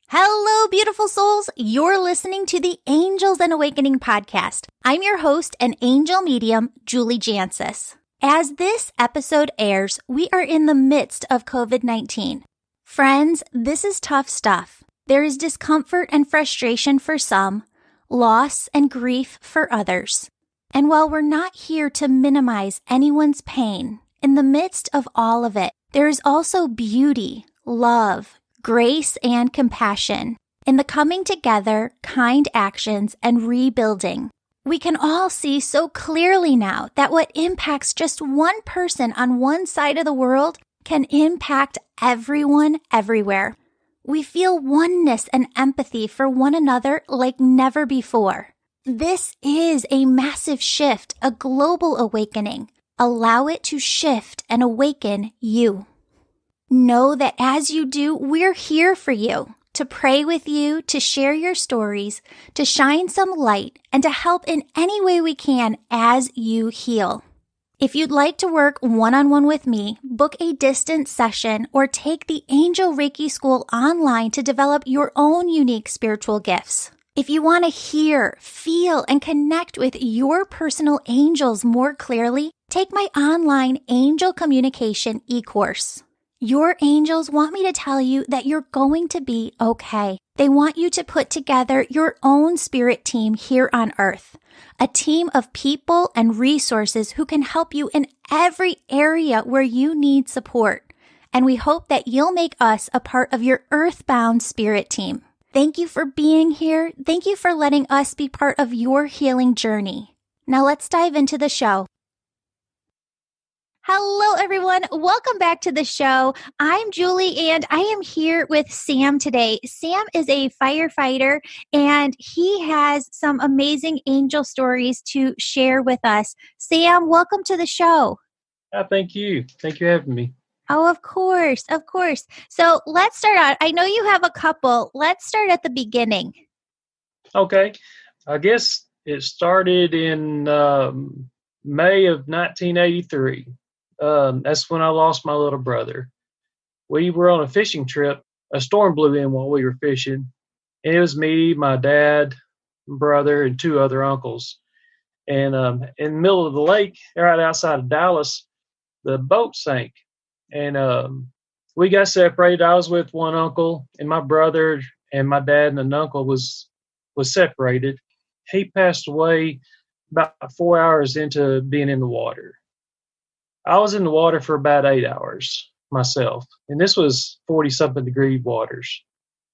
Hello, beautiful souls. You're listening to the Angels and Awakening podcast. I'm your host and angel medium, juliejancius. As this episode airs, we are in the midst of COVID-19. Friends, this is tough stuff. There is discomfort and frustration for some, loss and grief for others. And while we're not here to minimize anyone's pain, in the midst of all of it, there is also beauty, love, grace, and compassion in the coming together, kind actions, and rebuilding. We can all see so clearly now that what impacts just one person on one side of the world can impact everyone everywhere. We feel oneness and empathy for one another like never before. This is a massive shift, a global awakening. Allow it to shift and awaken you. Know that as you do, we're here for you, to pray with you, to share your stories, to shine some light, and to help in any way we can as you heal. If you'd like to work one-on-one with me, book a distance session, or take the Angel Reiki School online to develop your own unique spiritual gifts. If you want to hear, feel, and connect with your personal angels more clearly, take my online Angel Communication e-course. Your angels want me to tell you that you're going to be okay. They want you to put together your own spirit team here on Earth, a team of people and resources who can help you in every area where you need support. And we hope that you'll make us a part of your earthbound spirit team. Thank you for being here. Thank you for letting us be part of your healing journey. Now let's dive into the show. Hello, everyone. Welcome back to the show. I'm Julie, and I am here with Sam today. Sam is a firefighter, and he has some amazing angel stories to share with us. Sam, welcome to the show. Thank you. Thank you for having me. Oh, of course. Of course. So let's start out. I know you have a couple. Let's start at the beginning. Okay. I guess it started in May of 1983. That's when I lost my little brother. We were on a fishing trip. A storm blew in while we were fishing. And it was me, my dad, brother, and two other uncles. And in the middle of the lake, right outside of Dallas, the boat sank. And we got separated. I was with one uncle, and my brother and my dad and an uncle was separated. He passed away about 4 hours into being in the water. I was in the water for about 8 hours myself, and this was 40-something degree waters.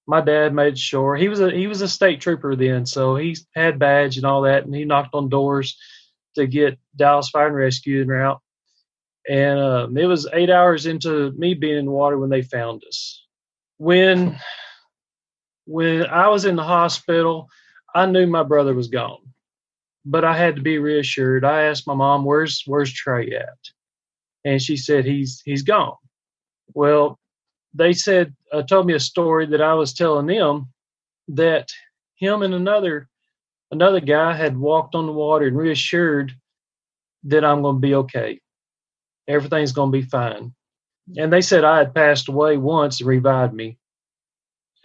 My dad made sure he was a state trooper then, so he had badge and all that, and he knocked on doors to get Dallas Fire and Rescue en route. And it was 8 hours into me being in the water when they found us. When I was in the hospital, I knew my brother was gone, but I had to be reassured. I asked my mom, "Where's Trey at?" And she said, he's gone. Well, they said, told me a story that I was telling them, that him and another guy had walked on the water and reassured that I'm going to be okay. Everything's going to be fine. And they said I had passed away once and revived me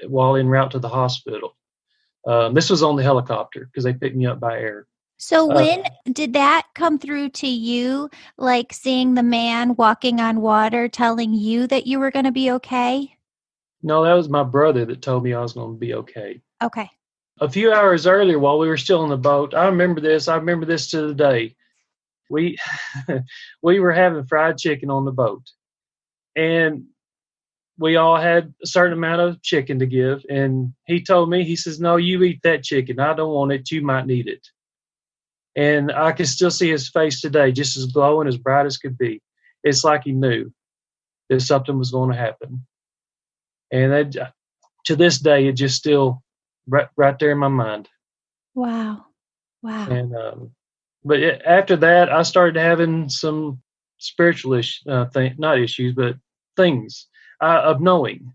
while en route to the hospital. This was on the helicopter because they picked me up by air. So when did that come through to you, like seeing the man walking on water telling you that you were going to be okay? No, that was my brother that told me I was going to be okay. Okay. A few hours earlier, while we were still on the boat, I remember this to the day. We were having fried chicken on the boat, and we all had a certain amount of chicken to give. And he told me, he says, "No, you eat that chicken. I don't want it. You might need it." And I can still see his face today, just as glowing, as bright as could be. It's like he knew that something was going to happen. And to this day, it just still right there in my mind. Wow. And but after that, I started having some spiritual not issues, but things of knowing.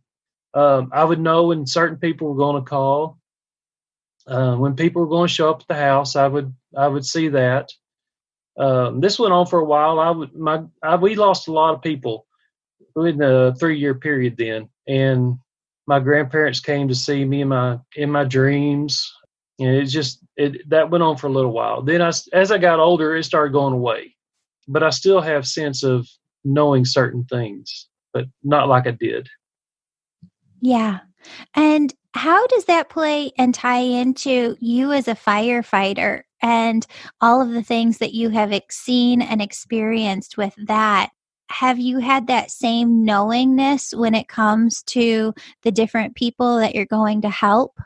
I would know when certain people were going to call. When people were going to show up at the house, I would see that. This went on for a while. We lost a lot of people in the 3-year period then, and My grandparents came to see me in my dreams. And that went on for a little while. Then as I got older, it started going away. But I still have sense of knowing certain things, but not like I did. Yeah. And how does that play and tie into you as a firefighter and all of the things that you have seen and experienced with that? Have you had that same knowingness when it comes to the different people that you're going to help?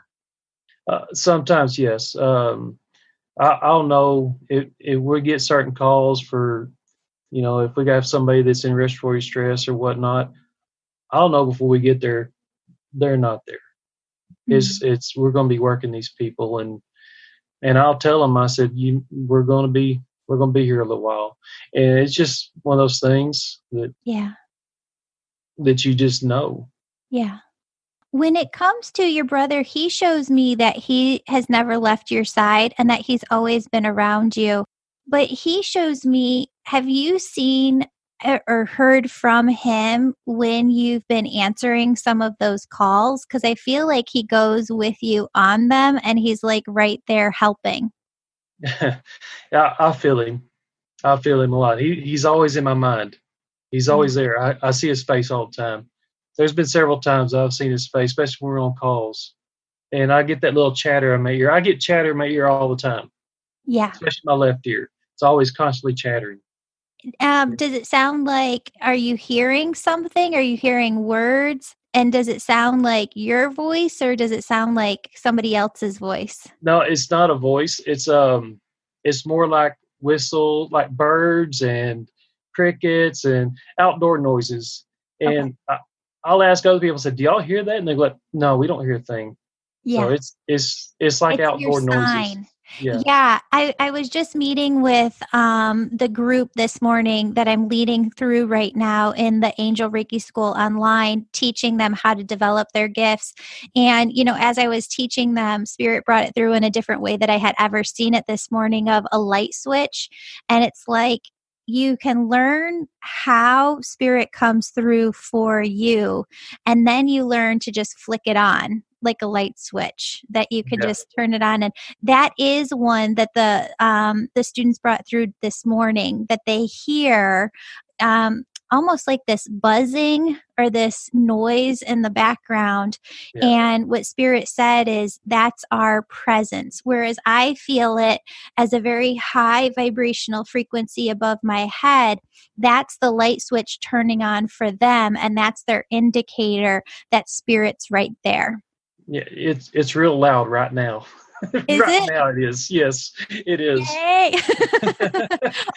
Sometimes, yes. I'll know if we get certain calls for, if we have somebody that's in respiratory stress or whatnot, I'll know before we get there, they're not there. We're going to be working these people, and I'll tell them, I said, we're going to be here a little while. And it's just one of those things that you just know. Yeah. When it comes to your brother, he shows me that he has never left your side and that he's always been around you. But he shows me, have you seen or heard from him when you've been answering some of those calls? Because I feel like he goes with you on them and he's like right there helping. I feel him. I feel him a lot. He's always in my mind. He's always there. I see his face all the time. There's been several times I've seen his face, especially when we're on calls. And I get that little chatter in my ear. I get chatter in my ear all the time. Yeah. Especially my left ear. It's always constantly chattering. Does it sound like, are you hearing something? Are you hearing words? And does it sound like your voice or does it sound like somebody else's voice? No, it's not a voice. It's more like whistle, like birds and crickets and outdoor noises. And I'll ask other people, do y'all hear that? And they go, like, no, we don't hear a thing. Yeah. So it's like It's outdoor your noises. sign. Yeah. Yeah. I was just meeting with the group this morning that I'm leading through right now in the Angel Reiki School online, teaching them how to develop their gifts. And, as I was teaching them, Spirit brought it through in a different way that I had ever seen it this morning of a light switch. And it's like, you can learn how Spirit comes through for you. And then you learn to just flick it on like a light switch that you could just turn it on. And that is one that the students brought through this morning, that they hear almost like this buzzing or this noise in the background. Yeah. And what Spirit said is that's our presence. Whereas I feel it as a very high vibrational frequency above my head. That's the light switch turning on for them. And that's their indicator that Spirit's right there. Yeah, it's real loud right now. Is right it? now it is. Yes, it is. Yay!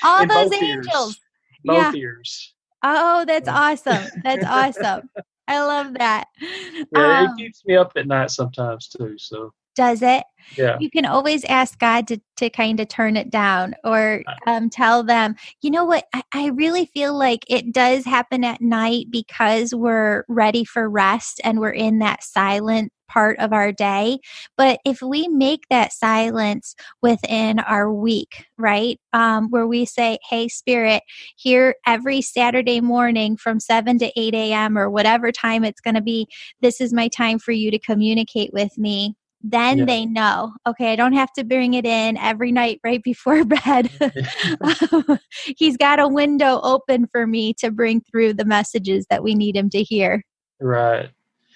All those angels. Both ears. Oh, that's awesome. That's awesome. I love that. Yeah, it keeps me up at night sometimes too. So does it? Yeah. You can always ask God to kind of turn it down or tell them, you know what, I really feel like it does happen at night because we're ready for rest and we're in that silent part of our day. But if we make that silence within our week, right, where we say, hey, Spirit, here every Saturday morning from 7 to 8 a.m. or whatever time it's going to be, this is my time for you to communicate with me. Then they know, okay, I don't have to bring it in every night right before bed. He's got a window open for me to bring through the messages that we need him to hear. Right.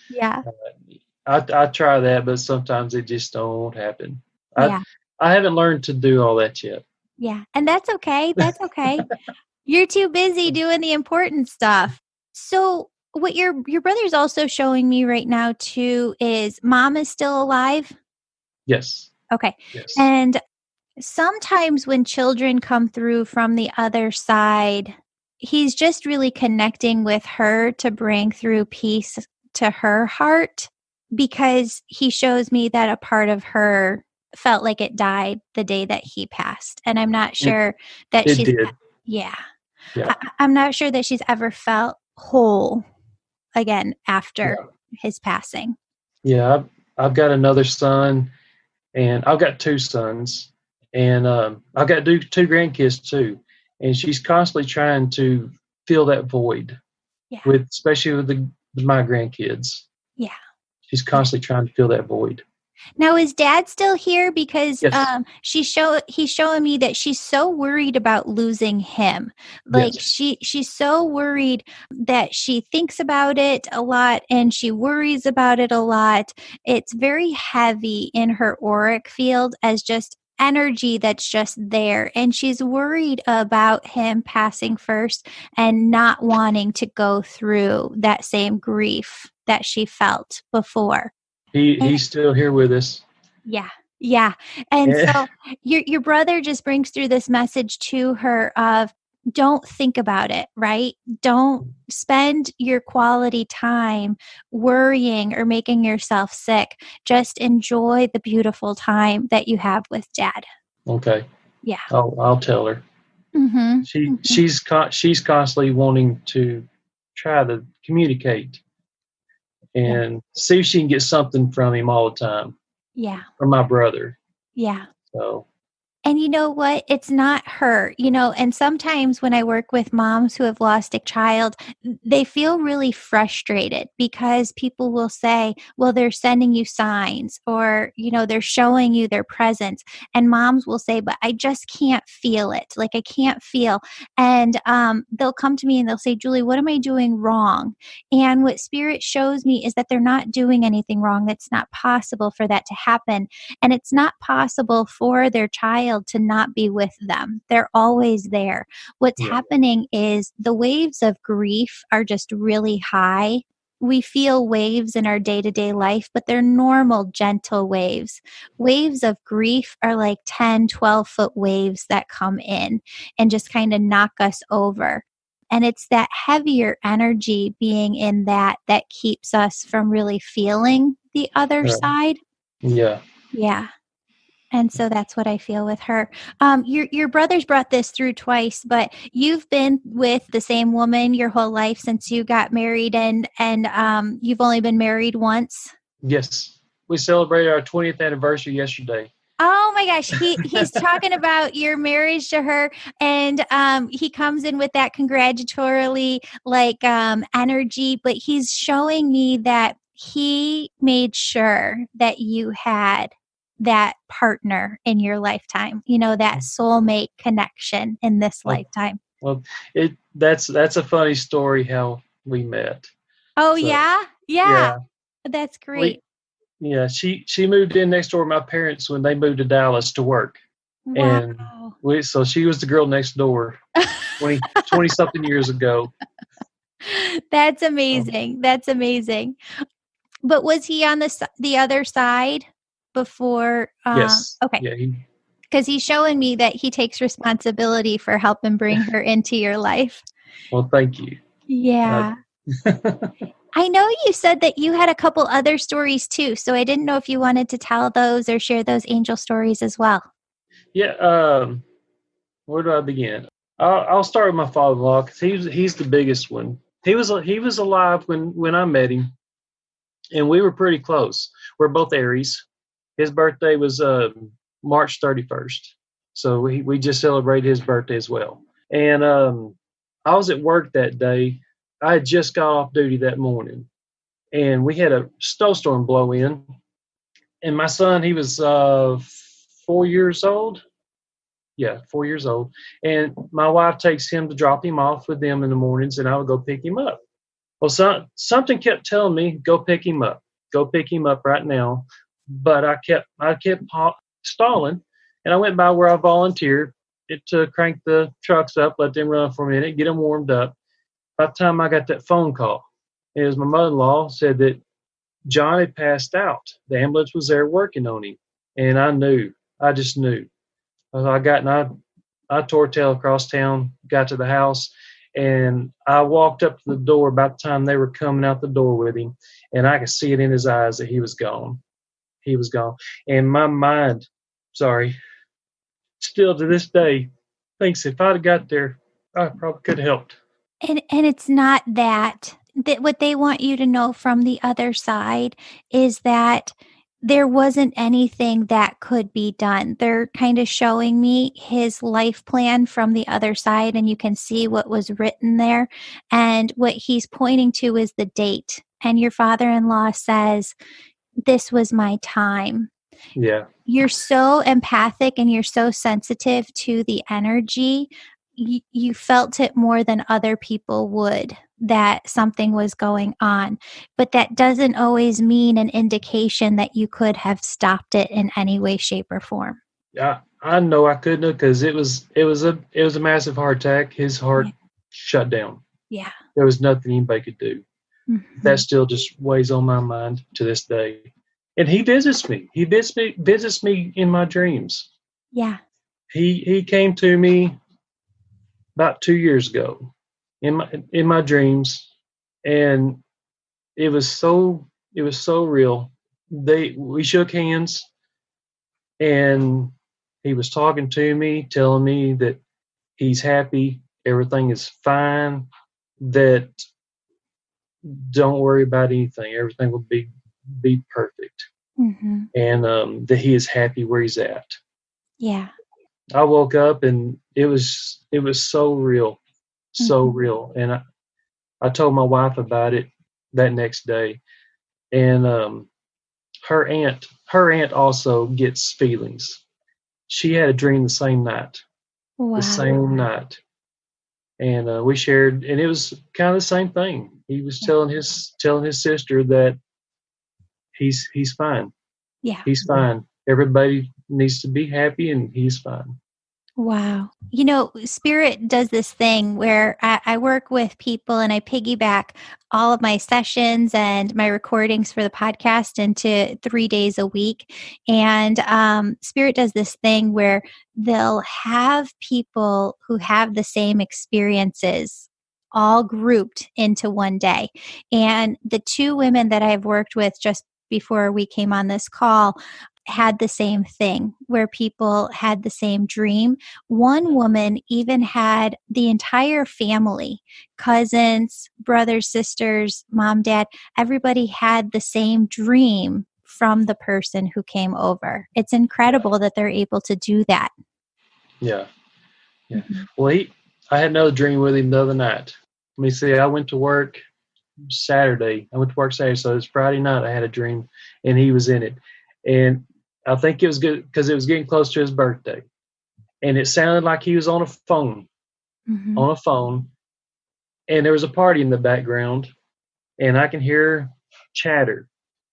Yeah. I try that, but sometimes it just don't happen. Yeah. I haven't learned to do all that yet. Yeah. And that's okay. That's okay. You're too busy doing the important stuff. So what your brother's also showing me right now too is Mom is still alive? Yes. Okay. Yes. And sometimes when children come through from the other side, he's just really connecting with her to bring through peace to her heart, because he shows me that a part of her felt like it died the day that he passed. And I'm not sure that she's did. Yeah. Yeah. I'm not sure that she's ever felt whole again after his passing. Yeah, I've got another son, and I've got two sons, and I've got two grandkids too. And she's constantly trying to fill that void, especially with my grandkids. Yeah. She's constantly trying to fill that void. Now, is Dad still here? Because Yes. he's showing me that she's so worried about losing him. Like Yes. she's so worried that she thinks about it a lot and she worries about it a lot. It's very heavy in her auric field as just energy that's just there. And she's worried about him passing first and not wanting to go through that same grief that she felt before. He's still here with us. Yeah. Yeah. And Yeah. so your brother just brings through this message to her of don't think about it, right? Don't spend your quality time worrying or making yourself sick. Just enjoy the beautiful time that you have with Dad. Okay. Yeah. I'll tell her. Mm-hmm. She's constantly wanting to try to communicate and see if she can get something from him all the time. Yeah. From my brother. Yeah. So. And you know what? It's not her, and sometimes when I work with moms who have lost a child, they feel really frustrated because people will say, well, they're sending you signs or, they're showing you their presence. And moms will say, but I just can't feel it. Like I can't feel. And they'll come to me and they'll say, Julie, what am I doing wrong? And what Spirit shows me is that they're not doing anything wrong. It's not possible for that to happen. And it's not possible for their child to not be with them. They're always there. What's happening is the waves of grief are just really high. We feel waves in our day-to-day life, but they're normal, gentle waves. Waves of grief are like 10, 12-foot waves that come in and just kind of knock us over. And it's that heavier energy being in that keeps us from really feeling the other side. Yeah. Yeah. And so that's what I feel with her. Your brothers brought this through twice, but you've been with the same woman your whole life since you got married, and you've only been married once. Yes, we celebrated our 20th anniversary yesterday. Oh my gosh, he's talking about your marriage to her, and he comes in with that congratulatory energy, but he's showing me that he made sure that you had that partner in your lifetime, that soulmate connection in this lifetime. Well, that's a funny story how we met. Oh, so, yeah. That's great. She moved in next door to my parents when they moved to Dallas to work. Wow. And so she was the girl next door 20 something years ago. That's amazing. That's amazing. But was he on the other side before? Yes. Okay. Yeah. Because he's showing me that he takes responsibility for helping bring her into your life. Well, thank you. Yeah. I know you said that you had a couple other stories too, so I didn't know if you wanted to tell those or share those angel stories as well. Yeah. Where do I begin? I'll start with my father-in-law because he's the biggest one. He was alive when I met him, and we were pretty close. We're both Aries. His birthday was March 31st, so we just celebrated his birthday as well. And I was at work that day. I had just got off duty that morning, and we had a snowstorm blow in. And my son, he was 4 years old. Yeah, 4 years old. And my wife takes him to drop him off with them in the mornings, and I would go pick him up. Well, something kept telling me, go pick him up. Go pick him up right now. But I kept stalling, and I went by where I volunteered to crank the trucks up, let them run for a minute, get them warmed up. By the time I got that phone call, it was my mother-in-law said that John had passed out. The ambulance was there working on him. And I just knew. I tore tail across town, got to the house, and I walked up to the door about the time they were coming out the door with him, and I could see it in his eyes that he was gone. He was gone. And my mind, still to this day, thinks if I'd have got there, I probably could have helped. And it's not that what they want you to know from the other side is that there wasn't anything that could be done. They're kind of showing me his life plan from the other side, and you can see what was written there. And what he's pointing to is the date and your father-in-law says, "This was my time." Yeah. You're so empathic and you're so sensitive to the energy. You felt it more than other people would, that something was going on. But that doesn't always mean an indication that you could have stopped it in any way, shape, or form. I know I couldn't have, because it was a massive heart attack. His heart Yeah. shut down. Yeah. There was nothing anybody could do. Mm-hmm. That still just weighs on my mind to this day. And he visits me. He visits me in my dreams. Yeah. He came to me about 2 years ago in my dreams, and it was so real. We shook hands, and he was talking to me, telling me that he's happy, everything is fine, that don't worry about anything, everything will be perfect, Mm-hmm. and that he is happy where he's at. Yeah. I woke up and it was so real, so Mm-hmm. real, and I told my wife about it that next day, and her aunt also gets feelings. She had a dream the same night, Wow. and we shared, and it was kind of the same thing. He was telling his sister that he's fine. Yeah. He's fine. Everybody needs to be happy, and he's fine. Wow. Spirit does this thing where I work with people and I piggyback all of my sessions and my recordings for the podcast into 3 days a week. And Spirit does this thing where they'll have people who have the same experiences all grouped into one day. And the two women that I've worked with just before we came on this call had the same thing, where people had the same dream. One woman even had the entire family, cousins, brothers, sisters, mom, dad, everybody had the same dream from the person who came over. It's incredible that they're able to do that. Yeah, yeah. Mm-hmm. Well, I had another dream with him the other night. Let me see. I went to work Saturday. So it's Friday night. I had a dream, and he was in it, and I think it was good because it was getting close to his birthday, and it sounded like he was on a phone, Mm-hmm. and there was a party in the background, and I can hear chatter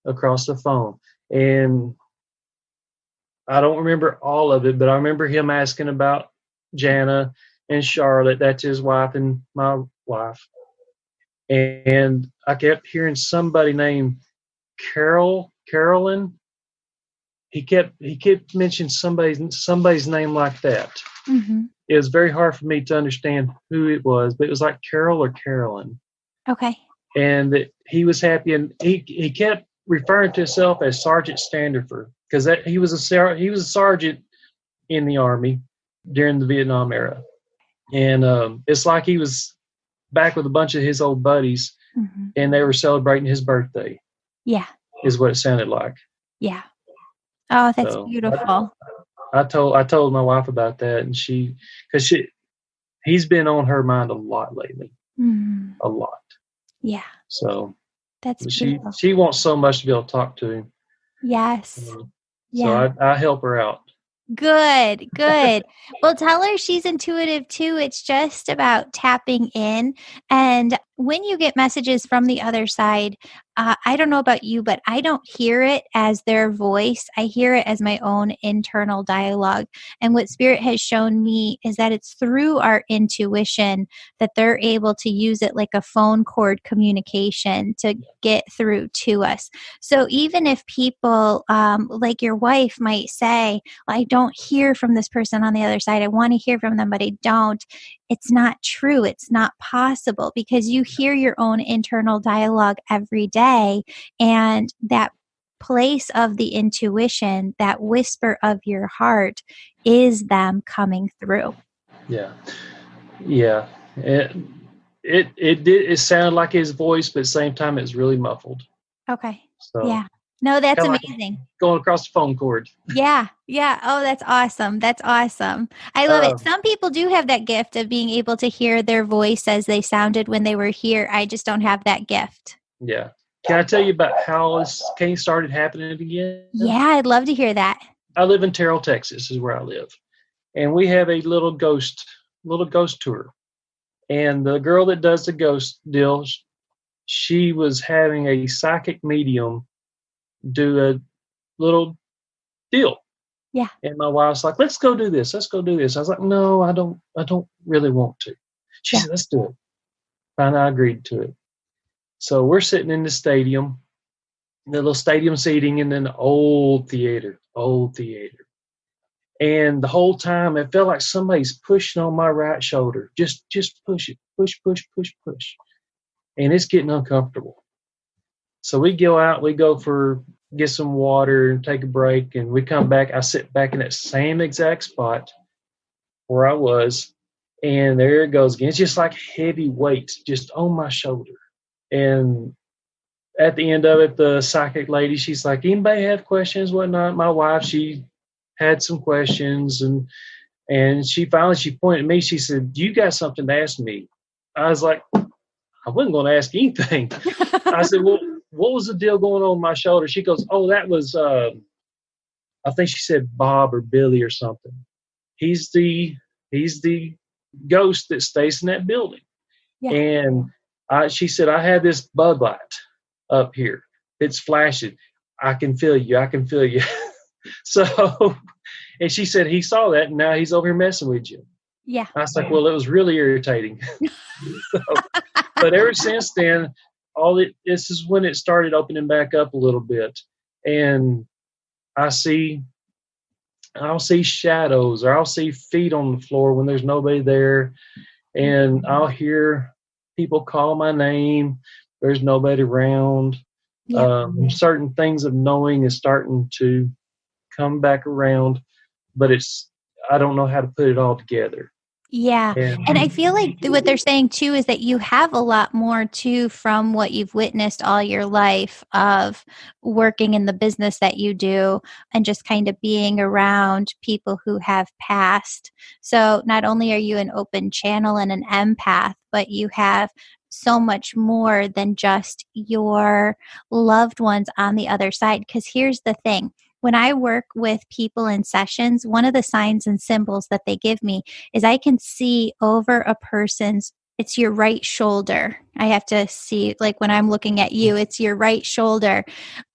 across the phone, and I don't remember all of it, but I remember him asking about Jana and Charlotte. That's his wife and my wife. And I kept hearing somebody named Carolyn. He kept mentioning somebody's name like that. Mm-hmm. It was very hard for me to understand who it was, but it was like Carol or Carolyn. Okay. And that he was happy, and he kept referring to himself as Sergeant Standerford, because he was a sergeant in the Army during the Vietnam era, and it's like he was back with a bunch of his old buddies, Mm-hmm. and they were celebrating his birthday. Yeah. Is what it sounded like. Yeah. Oh, that's So beautiful. I told my wife about that, and he's been on her mind a lot lately, Mm-hmm. a lot. Yeah. So That's beautiful. she wants so much to be able to talk to him. Yes. So I help her out. Good. Well, tell her she's intuitive too. It's just about tapping in. And when you get messages from the other side, I don't know about you, but I don't hear it as their voice. I hear it as my own internal dialogue. And what Spirit has shown me is that it's through our intuition that they're able to use it like a phone cord communication to get through to us. So even if people like your wife might say, I don't hear from this person on the other side, I want to hear from them, but I don't. It's not true. It's not possible, because you hear your own internal dialogue every day, and that place of the intuition, that whisper of your heart, is them coming through. Yeah. It sounded like his voice, but at the same time it's really muffled. Okay. So Yeah. No, that's like amazing. going across the phone cord. Yeah. Oh, that's awesome. I love it. Some people do have that gift of being able to hear their voice as they sounded when they were here. I just don't have that gift. Yeah. Can I tell you about how this case started happening again? Yeah, I'd love to hear that. I live in Terrell, Texas, is where I live, and we have a little ghost tour. And the girl that does the ghost deal, she was having a psychic medium do a little deal. Yeah. And my wife's like, let's go do this. Let's go do this. I was like, no, I don't really want to. She said, let's do it. Finally, I agreed to it. So we're sitting in the stadium, the little stadium seating, and then the old theater. And the whole time it felt like somebody's pushing on my right shoulder. Just push it. Push. And it's getting uncomfortable. So we go out, get some water and take a break, and we come back. I sit back in that same exact spot where I was, and there it goes again. It's just like heavy weights just on my shoulder. And at the end of it, the psychic lady, she's like, anybody have questions, whatnot? My wife, she had some questions, and she pointed at me. She said, you got something to ask me? I was like, I wasn't going to ask anything. I said, well, what was the deal going on my shoulder? She goes, oh, that was, I think she said Bob or Billy or something. He's the ghost that stays in that building. Yeah. And she said, I had this bug light up here. It's flashing. I can feel you. So, and she said, he saw that, and now he's over here messing with you. Yeah. I was like, well, it was really irritating. But ever since then, this is when it started opening back up a little bit. And I'll see shadows, or I'll see feet on the floor when there's nobody there. And I'll hear people call my name. There's nobody around. Yeah. Certain things of knowing is starting to come back around, but I don't know how to put it all together. Yeah. And I feel like what they're saying too is that you have a lot more too from what you've witnessed all your life of working in the business that you do and just kind of being around people who have passed. So not only are you an open channel and an empath, but you have so much more than just your loved ones on the other side. Because here's the thing. When I work with people in sessions, one of the signs and symbols that they give me is I can see over a person's, it's your right shoulder. I have to see, like when I'm looking at you, it's your right shoulder.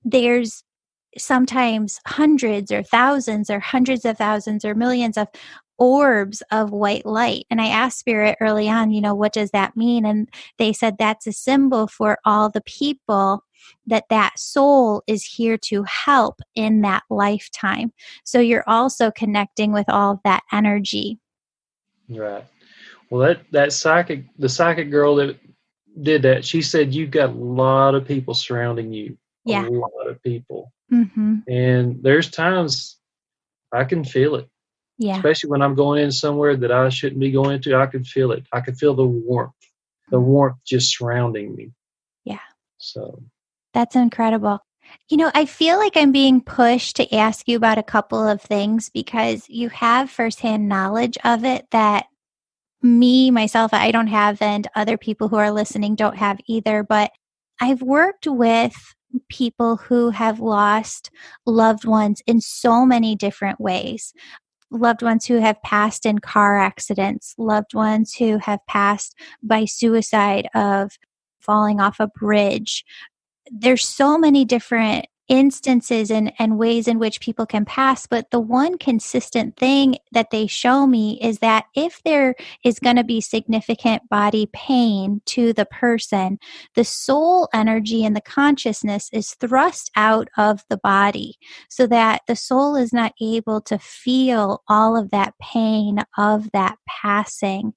There's sometimes hundreds or thousands or hundreds of thousands or millions of orbs of white light. And I asked Spirit early on, what does that mean? And they said that's a symbol for all the people that soul is here to help in that lifetime. So you're also connecting with all of that energy. Right. Well, the psychic girl that did that, she said you've got a lot of people surrounding you. Yeah. A lot of people. Mm-hmm. And there's times I can feel it. Yeah. Especially when I'm going in somewhere that I shouldn't be going into, I can feel it. I can feel the warmth just surrounding me. Yeah. So. That's incredible. I feel like I'm being pushed to ask you about a couple of things because you have firsthand knowledge of it that myself, I don't have, and other people who are listening don't have either. But I've worked with people who have lost loved ones in so many different ways. Loved ones who have passed in car accidents, loved ones who have passed by suicide of falling off a bridge. There's so many different instances and ways in which people can pass, but the one consistent thing that they show me is that if there is going to be significant body pain to the person, the soul energy and the consciousness is thrust out of the body so that the soul is not able to feel all of that pain of that passing.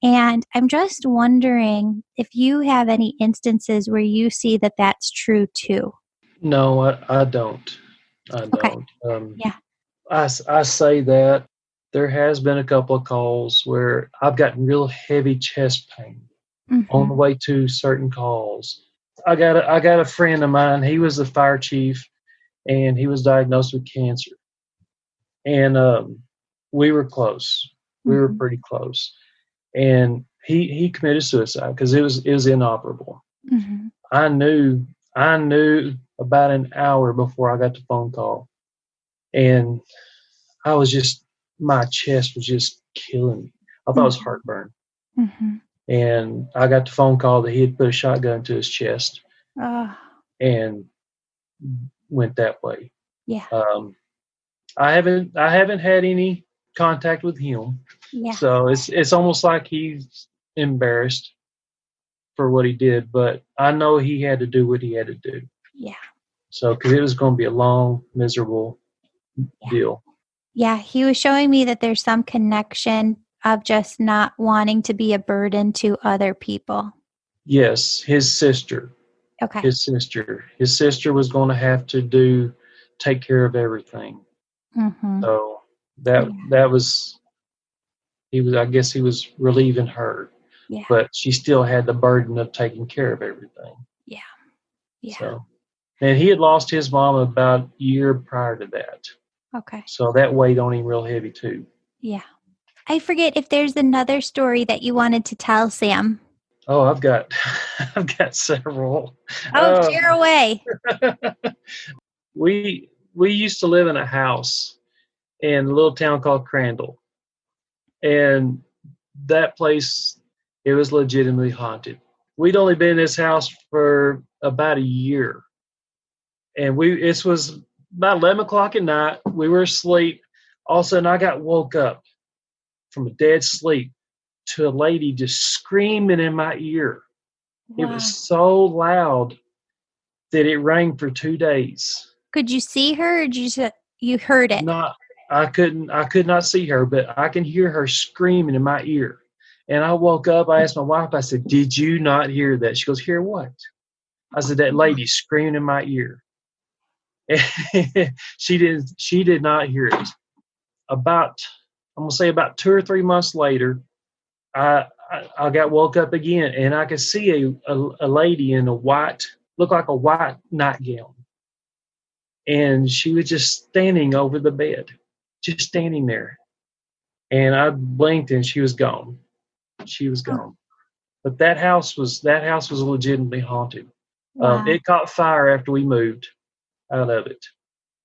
And I'm just wondering if you have any instances where you see that that's true too. No, I don't. Okay. Yeah. I say that there has been a couple of calls where I've gotten real heavy chest pain on the way to certain calls. I got a friend of mine. He was the fire chief, and he was diagnosed with cancer. And we were close. We were pretty close. And he committed suicide because it was inoperable. I knew I knew about an hour before I got the phone call. And my chest was just killing me. I thought it was Mhm. heartburn. Mhm. And I got the phone call that he had put a shotgun to his chest Oh, and went that way. yeah. Um, I haven't had any contact with him, Yeah. so it's almost like he's embarrassed for what he did. But I know he had to do what he had to do. Yeah. So because it was going to be a long, miserable Yeah. deal. Yeah. He was showing me that there's some connection of just not wanting to be a burden to other people. Yes, his sister. Okay. His sister was going to have to take care of everything. Mm-hmm. So Yeah. that was I guess he was relieving her, Yeah. but she still had the burden of taking care of everything. Yeah. Yeah. So, and he had lost his mom about a year prior to that. Okay. So that weighed on him real heavy too. Yeah. I forget if there's another story that you wanted to tell, Sam. Oh, I've got I've got several. Oh, share away. We used to live in a house in a little town called Crandall, and that place, it was legitimately haunted. We'd only been in this house for about a year, and this was about 11 o'clock at night. We were asleep. All of a sudden, I got woke up from a dead sleep to a lady just screaming in my ear. It was Wow. so loud that it rang for 2 days. Could you see her or you heard it? Not, I could not see her, but I can hear her screaming in my ear. And I woke up. I asked my wife. I said, "Did you not hear that?" She goes, "Hear what?" I said, "That lady screaming in my ear." She didn't. She did not hear it. About, I'm gonna say about 2 or 3 months later, I got woke up again, and I could see a lady in a white, looked like a white nightgown, and she was just standing over the bed, just standing there. And I blinked, and she was gone. She was Oh, gone. But that house was legitimately haunted. wow. It caught fire after we moved out of it.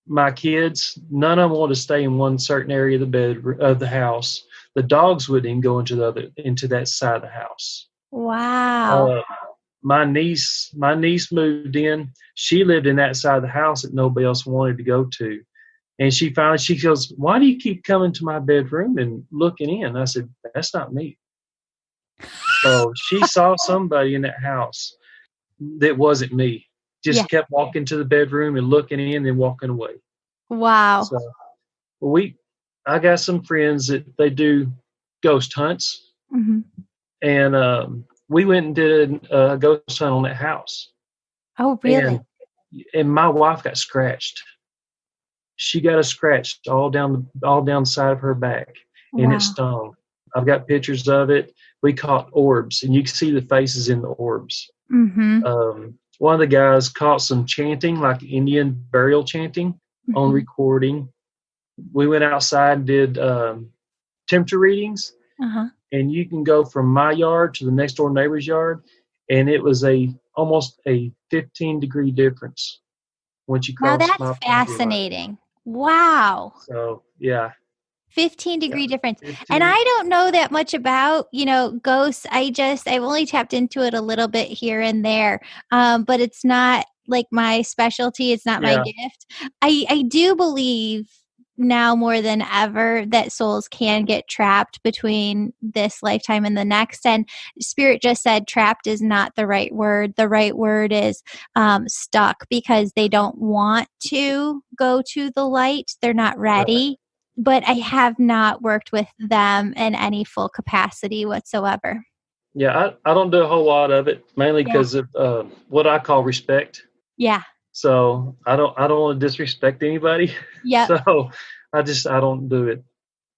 My kids, none of them wanted to stay in one certain area of the house. The dogs wouldn't even go into that side of the house. Wow. Uh, my niece moved in. She lived in that side of the house that nobody else wanted to go to. And she goes, "Why do you keep coming to my bedroom and looking in?" I said, "That's not me." So she saw somebody in that house that wasn't me. Yeah. Just kept walking to the bedroom and looking in and walking away. Wow. So we, I got some friends that they do ghost hunts, Hmm. and we went and did a ghost hunt on that house, Oh, really? and my wife got scratched. She got a scratch all down the side of her back, and it Wow. stung. I've got pictures of it. We caught orbs, and you can see the faces in the orbs. Mm-hmm. One of the guys caught some chanting, like Indian burial chanting, on Mm-hmm. recording. We went outside and did temperature readings, Uh-huh. and you can go from my yard to the next door neighbor's yard, and it was almost a 15-degree difference once you Now cross that's my property line. fascinating. Wow. So yeah, 15-degree difference. And 15. I don't know that much about, ghosts. I've only tapped into it a little bit here and there. But it's not like my specialty. It's not my Yeah, gift. I do believe now more than ever that souls can get trapped between this lifetime and the next. And Spirit just said trapped is not the right word. The right word is stuck because they don't want to go to the light. They're not right. ready, but I have not worked with them in any full capacity whatsoever. Yeah, I don't do a whole lot of it, mainly Yeah. because of what I call respect. Yeah. So I don't want to disrespect anybody. Yep. So I don't do it.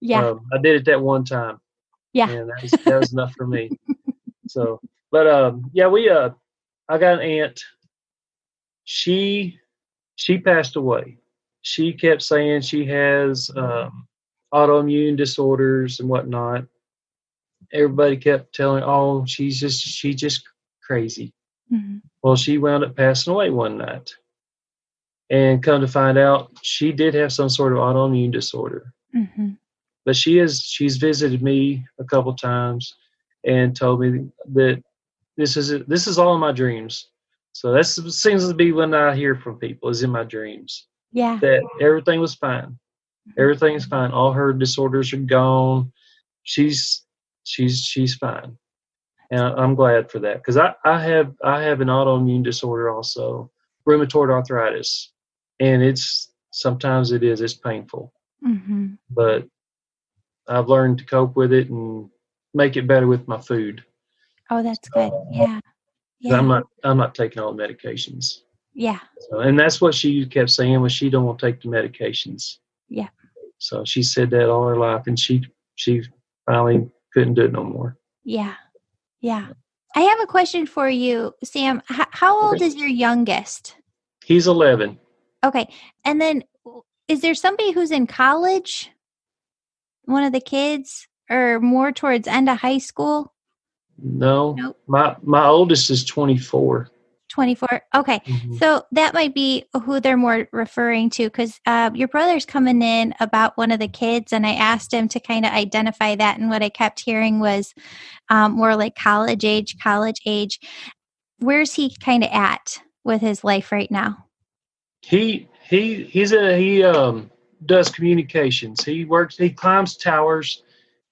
Yeah. I did it that one time, Yeah. and that was enough for me. So, but yeah, I got an aunt. She passed away. She kept saying she has autoimmune disorders and whatnot. Everybody kept telling, "Oh, she's just crazy." Mm-hmm. Well, she wound up passing away one night. And come to find out, she did have some sort of autoimmune disorder. Mm-hmm. But she's visited me a couple times and told me that this is all in my dreams. So that seems to be when I hear from people is in my dreams. Yeah. That everything was fine. Everything's fine. All her disorders are gone. She's fine. And I'm glad for that because I have an autoimmune disorder also, rheumatoid arthritis, and it's painful, Mm-hmm. but I've learned to cope with it and make it better with my food. Oh, that's good. Yeah. 'Cause Yeah. I'm not taking all the medications. Yeah. So, and that's what she kept saying was she don't want to take the medications. Yeah. So she said that all her life, and she finally couldn't do it no more. Yeah. Yeah. I have a question for you, Sam. How old Okay. is your youngest? He's 11. Okay. And then is there somebody who's in college? One of the kids or more towards end of high school? No, Nope. my oldest is 24. 24. Okay. Mm-hmm. So that might be who they're more referring to because your brother's coming in about one of the kids, and I asked him to kind of identify that. And what I kept hearing was more like college age. Where's he kind of at with his life right now? He does communications. He climbs towers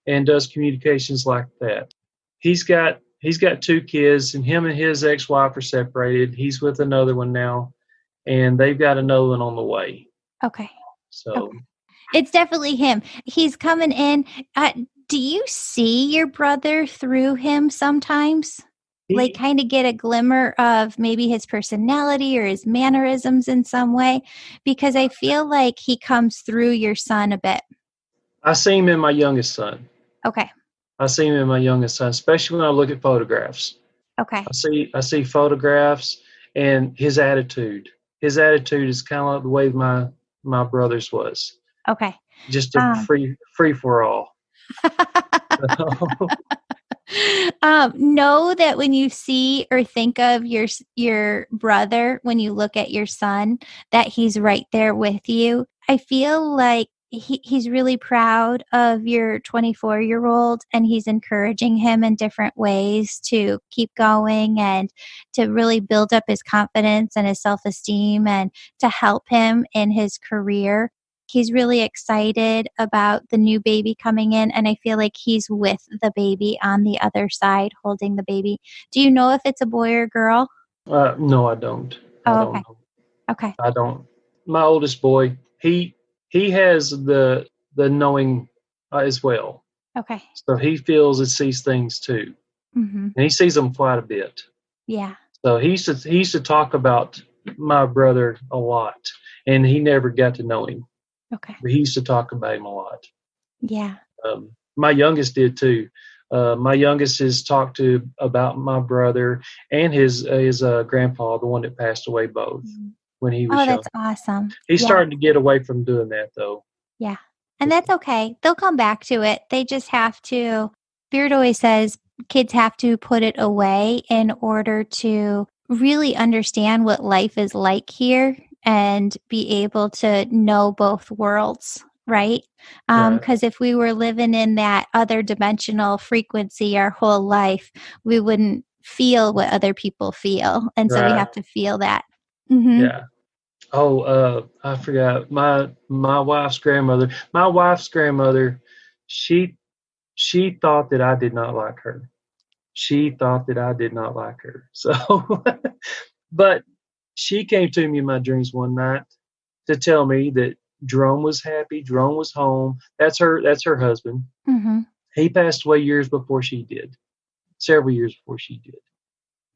and does communications like that. He's got 2 kids, and him and his ex-wife are separated. He's with another one now, and they've got another one on the way. Okay. So Okay. It's definitely him. He's coming in. Do you see your brother through him sometimes? Like kind of get a glimmer of maybe his personality or his mannerisms in some way? Because I feel like he comes through your son a bit. I see him in my youngest son. Okay. I see him in my youngest son, especially when I look at photographs. Okay. I see photographs and his attitude. His attitude is kind of like the way my brother's was. Okay. Just a free for all. Know that when you see or think of your brother, when you look at your son, that he's right there with you. I feel like he's really proud of your 24-year-old, and he's encouraging him in different ways to keep going and to really build up his confidence and his self-esteem and to help him in his career. He's really excited about the new baby coming in, and I feel like he's with the baby on the other side, holding the baby. Do you know if it's a boy or girl? No, I don't. I don't Okay. know. Okay. I don't. My oldest boy, he has the knowing as well. Okay. So he feels and sees things too, Mm-hmm. and he sees them quite a bit. Yeah. So he used to talk about my brother a lot, and he never got to know him. Okay. But he used to talk about him a lot. Yeah. My youngest did too. My youngest has talked to about my brother and his grandpa, the one that passed away, both when he was Oh, young. that's awesome. He's Yeah. starting to get away from doing that though. Yeah. And that's okay. They'll come back to it. They just have to. Beard always says kids have to put it away in order to really understand what life is like here and be able to know both worlds, right? Right. Because if we were living in that other dimensional frequency our whole life, we wouldn't feel what other people feel. And so we Right. have to feel that. Mm-hmm. Yeah. Oh, I forgot my wife's grandmother. My wife's grandmother, she thought that I did not like her. She thought that I did not like her. So, but she came to me in my dreams one night to tell me that Jerome was happy. Jerome was home. That's her husband. Mm-hmm. He passed away years before she did, several years before she did.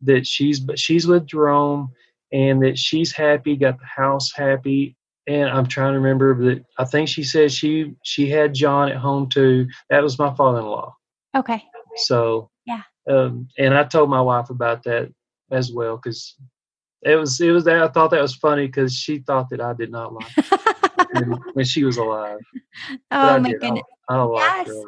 That she's with Jerome and that she's happy, got the house happy. And I'm trying to remember that I think she said she had John at home too. That was my father-in-law. Okay. So yeah. And I told my wife about that as well because it was that I thought that was funny because she thought that I did not like her when she was alive. Oh my goodness. I liked Yes. her.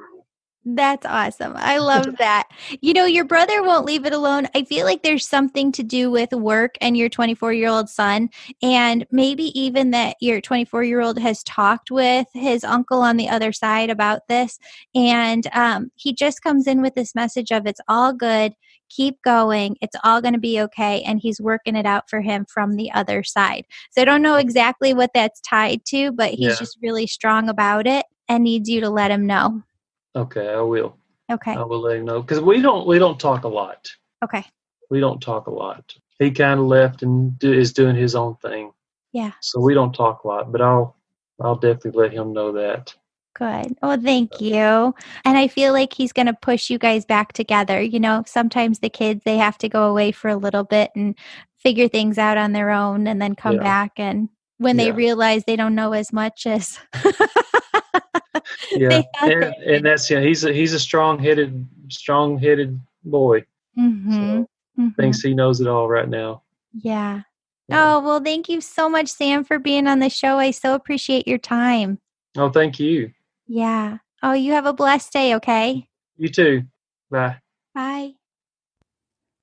That's awesome. I love that. Your brother won't leave it alone. I feel like there's something to do with work and your 24-year-old son, and maybe even that your 24-year-old has talked with his uncle on the other side about this. And he just comes in with this message of it's all good. Keep going. It's all going to be okay. And he's working it out for him from the other side. So I don't know exactly what that's tied to, but he's just really strong about it and needs you to let him know. Okay, I will. Okay. I will let him know because we don't talk a lot. Okay. We don't talk a lot. He kind of left and is doing his own thing. Yeah. So we don't talk a lot, but I'll definitely let him know that. Good. Oh, thank you. And I feel like he's going to push you guys back together. Sometimes the kids, they have to go away for a little bit and figure things out on their own and then come back. And when they realize they don't know as much as and that's he's a strong-headed boy. Mm-hmm. So thinks he knows it all right now. Yeah. Oh, well, thank you so much, Sam, for being on the show. I so appreciate your time. Oh, thank you. Yeah. Oh, you have a blessed day, okay? You too. Bye. Bye.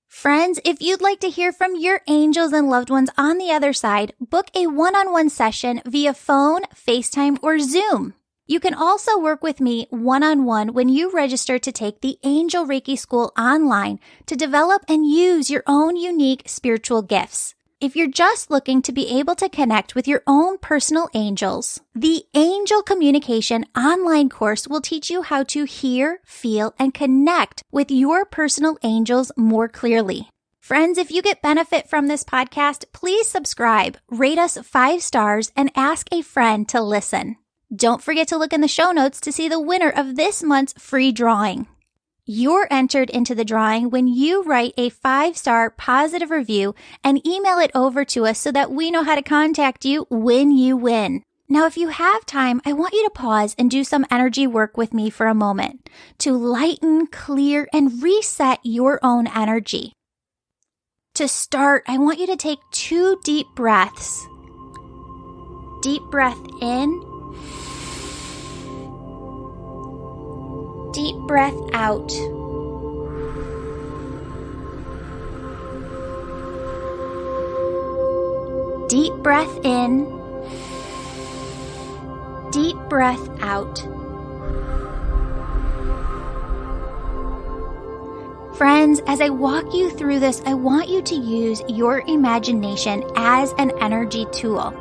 Friends, if you'd like to hear from your angels and loved ones on the other side, book a one-on-one session via phone, FaceTime, or Zoom. You can also work with me one-on-one when you register to take the Angel Reiki School online to develop and use your own unique spiritual gifts. If you're just looking to be able to connect with your own personal angels, the Angel Communication online course will teach you how to hear, feel, and connect with your personal angels more clearly. Friends, if you get benefit from this podcast, please subscribe, rate us 5 stars, and ask a friend to listen. Don't forget to look in the show notes to see the winner of this month's free drawing. You're entered into the drawing when you write a 5-star positive review and email it over to us so that we know how to contact you when you win. Now, if you have time, I want you to pause and do some energy work with me for a moment to lighten, clear, and reset your own energy. To start, I want you to take 2 deep breaths. Deep breath in. Deep breath out. Deep breath in. Deep breath out. Friends, as I walk you through this, I want you to use your imagination as an energy tool.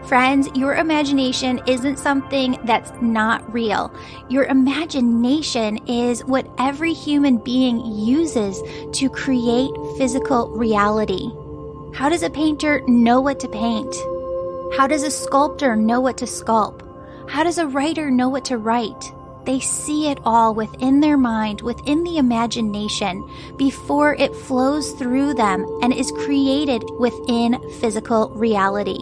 Friends, your imagination isn't something that's not real. Your imagination is what every human being uses to create physical reality. How does a painter know what to paint? How does a sculptor know what to sculpt? How does a writer know what to write? They see it all within their mind, within the imagination, before it flows through them and is created within physical reality.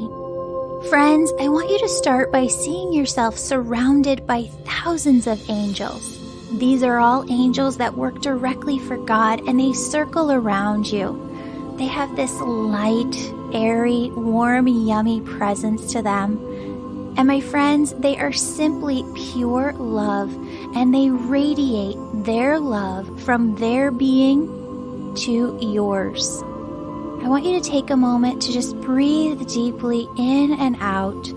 Friends, I want you to start by seeing yourself surrounded by thousands of angels. These are all angels that work directly for God, and they circle around you. They have this light, airy, warm, yummy presence to them. And my friends, they are simply pure love, and they radiate their love from their being to yours. I want you to take a moment to just breathe deeply in and out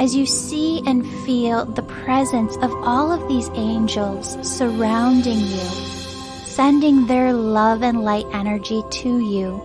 as you see and feel the presence of all of these angels surrounding you, sending their love and light energy to you.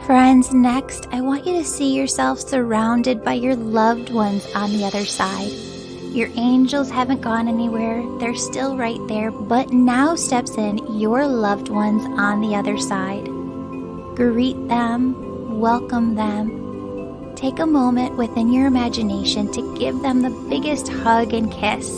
Friends, next, I want you to see yourself surrounded by your loved ones on the other side. Your angels haven't gone anywhere. They're still right there, but now steps in your loved ones on the other side. Greet them, welcome them. Take a moment within your imagination to give them the biggest hug and kiss.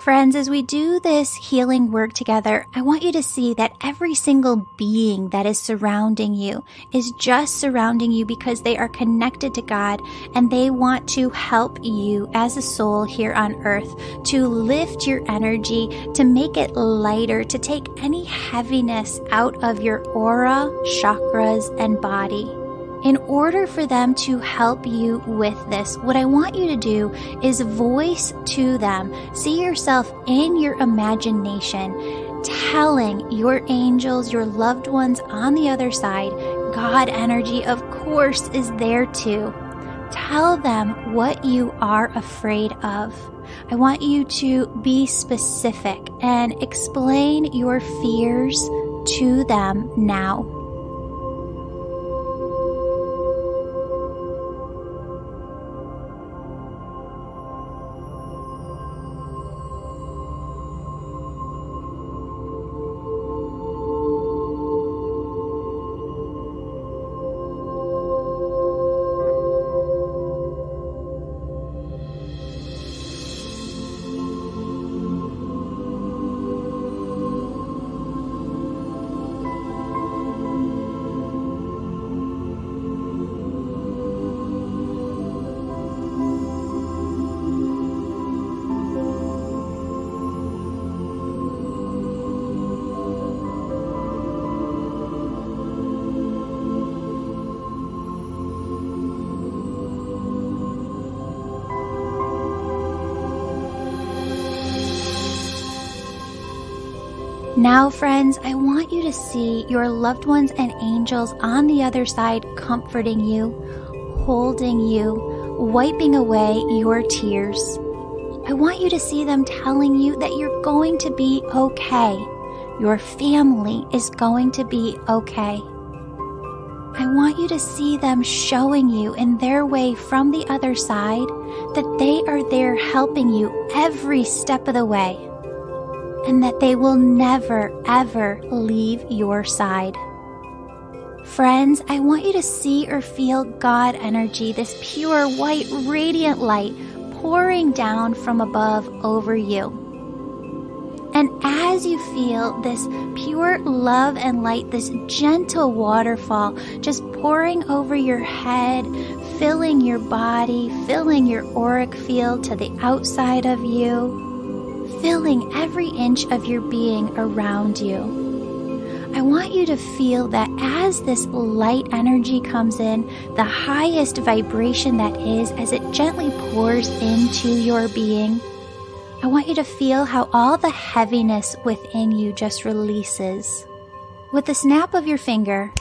Friends, as we do this healing work together, I want you to see that every single being that is surrounding you is just surrounding you because they are connected to God and they want to help you as a soul here on earth to lift your energy, to make it lighter, to take any heaviness out of your aura, chakras, and body. In order for them to help you with this, what I want you to do is voice to them, see yourself in your imagination, telling your angels, your loved ones on the other side, God energy, of course, is there too. Tell them what you are afraid of. I want you to be specific and explain your fears to them now. Now, friends, I want you to see your loved ones and angels on the other side comforting you, holding you, wiping away your tears. I want you to see them telling you that you're going to be okay. Your family is going to be okay. I want you to see them showing you in their way from the other side that they are there helping you every step of the way, and that they will never, ever leave your side. Friends, I want you to see or feel God energy, this pure, white, radiant light pouring down from above over you. And as you feel this pure love and light, this gentle waterfall just pouring over your head, filling your body, filling your auric field to the outside of you, filling every inch of your being around you. I want you to feel that as this light energy comes in, the highest vibration that is, as it gently pours into your being, I want you to feel how all the heaviness within you just releases. With the snap of your finger,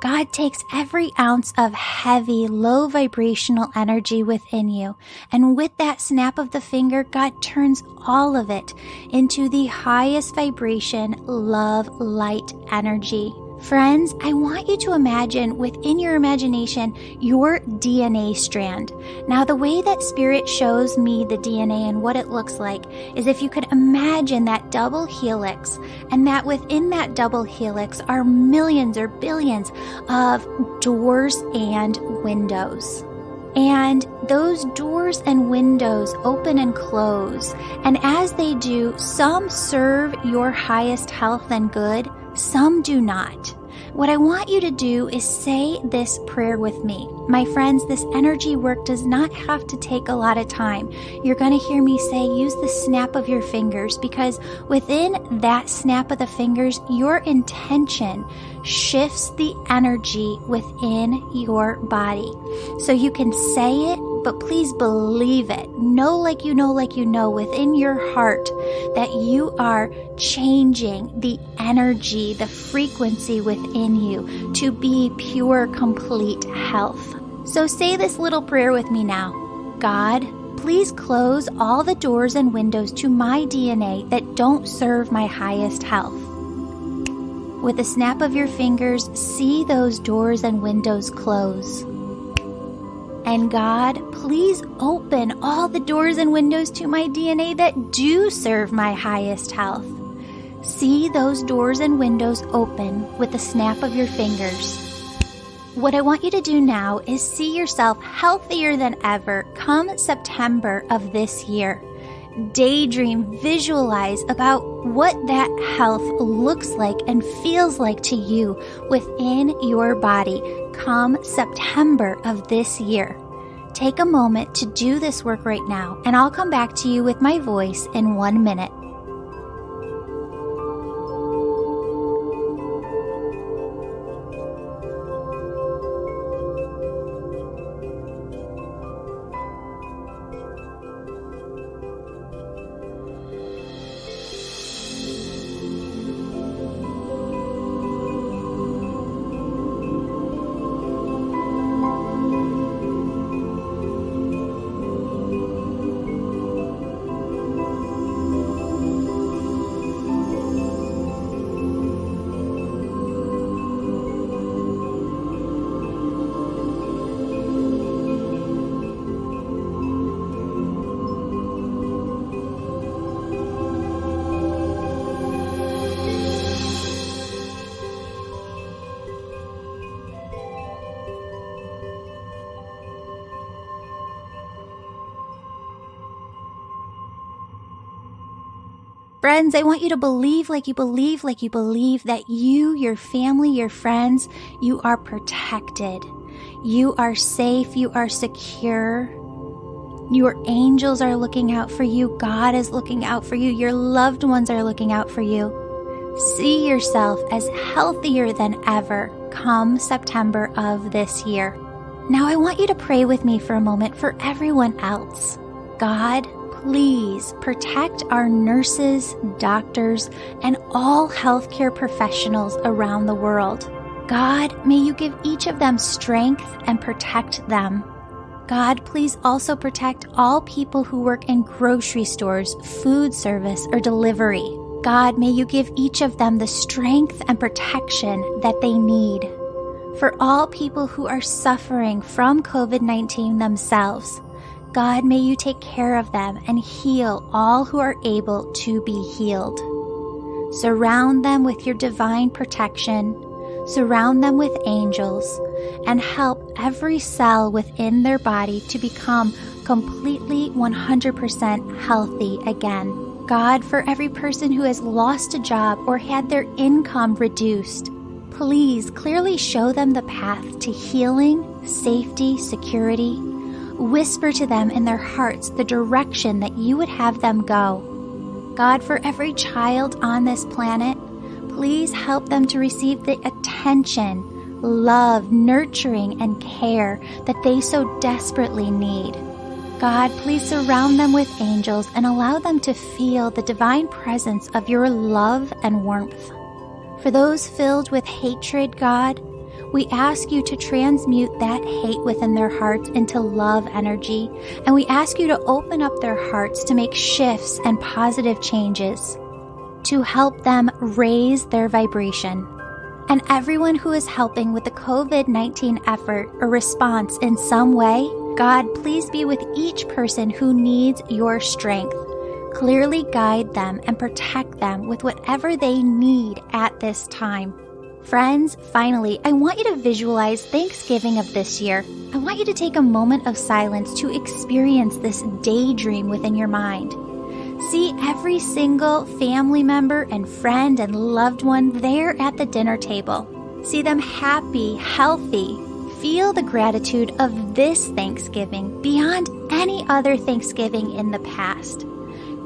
God takes every ounce of heavy, low vibrational energy within you, and with that snap of the finger, God turns all of it into the highest vibration, love, light energy. Friends, I want you to imagine within your imagination your DNA strand. Now, the way that Spirit shows me the DNA and what it looks like is if you could imagine that double helix, and that within that double helix are millions or billions of doors and windows. And those doors and windows open and close. And as they do, some serve your highest health and good, some do not. What I want you to do is say this prayer with me. My friends, this energy work does not have to take a lot of time. You're going to hear me say, use the snap of your fingers, because within that snap of the fingers, your intention shifts the energy within your body. So you can say it, but please believe it. Know like you know within your heart that you are changing the energy, the frequency within you to be pure, complete health. So say this little prayer with me now. God, please close all the doors and windows to my DNA that don't serve my highest health. With a snap of your fingers, see those doors and windows close. And God, please open all the doors and windows to my DNA that do serve my highest health. See those doors and windows open with the snap of your fingers. What I want you to do now is see yourself healthier than ever come September of this year. daydream, visualize about what that health looks like and feels like to you within your body come September of this year. Take a moment to do this work right now, and I'll come back to you with my voice in 1 minute. Friends, I want you to believe like you believe that you, your family, your friends, you are protected. You are safe. You are secure. Your angels are looking out for you. God is looking out for you. Your loved ones are looking out for you. See yourself as healthier than ever come September of this year. Now I want you to pray with me for a moment for everyone else. God, please protect our nurses, doctors, and all healthcare professionals around the world. God, may you give each of them strength and protect them. God, please also protect all people who work in grocery stores, food service, or delivery. God, may you give each of them the strength and protection that they need. For all people who are suffering from COVID-19 themselves, God, may you take care of them and heal all who are able to be healed. Surround them with your divine protection, surround them with angels, and help every cell within their body to become completely 100% healthy again. God, for every person who has lost a job or had their income reduced, please clearly show them the path to healing, safety, security. Whisper to them in their hearts the direction that you would have them go. God, for every child on this planet, please help them to receive the attention, love, nurturing, and care that they so desperately need. God, please surround them with angels and allow them to feel the divine presence of your love and warmth. For those filled with hatred, God, we ask you to transmute that hate within their hearts into love energy, and we ask you to open up their hearts to make shifts and positive changes to help them raise their vibration. And everyone who is helping with the COVID-19 effort or response in some way, God, please be with each person who needs your strength. Clearly guide them and protect them with whatever they need at this time. Friends, finally, I want you to visualize Thanksgiving of this year. I want you to take a moment of silence to experience this daydream within your mind. See every single family member and friend and loved one there at the dinner table. See them happy, healthy. Feel the gratitude of this Thanksgiving beyond any other Thanksgiving in the past.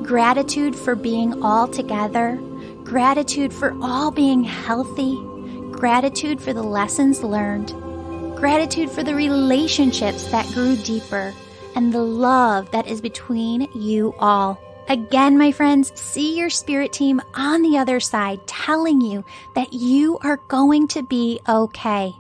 Gratitude for being all together. Gratitude for all being healthy. Gratitude for the lessons learned, gratitude for the relationships that grew deeper, and the love that is between you all. Again, my friends, see your spirit team on the other side telling you that you are going to be okay.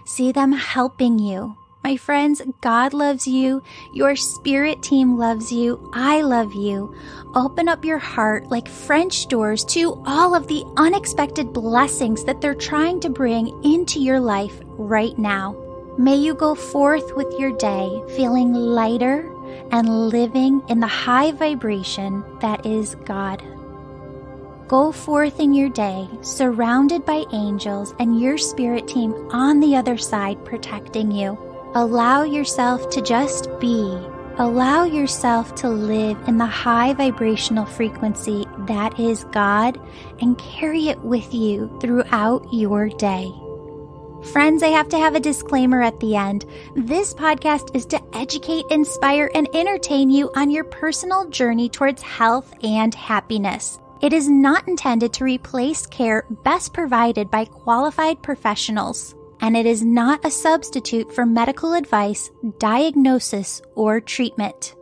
See them helping you. My friends, God loves you. Your spirit team loves you. I love you. Open up your heart like French doors to all of the unexpected blessings that they're trying to bring into your life right now. May you go forth with your day feeling lighter and living in the high vibration that is God. Go forth in your day surrounded by angels and your spirit team on the other side protecting you. Allow yourself to just be Allow yourself to live in the high vibrational frequency that is God and carry it with you throughout your day. Friends, I have to have a disclaimer at the end. This podcast is to educate, inspire, and entertain you on your personal journey towards health and happiness. It is not intended to replace care best provided by qualified professionals, and it is not a substitute for medical advice, diagnosis, or treatment.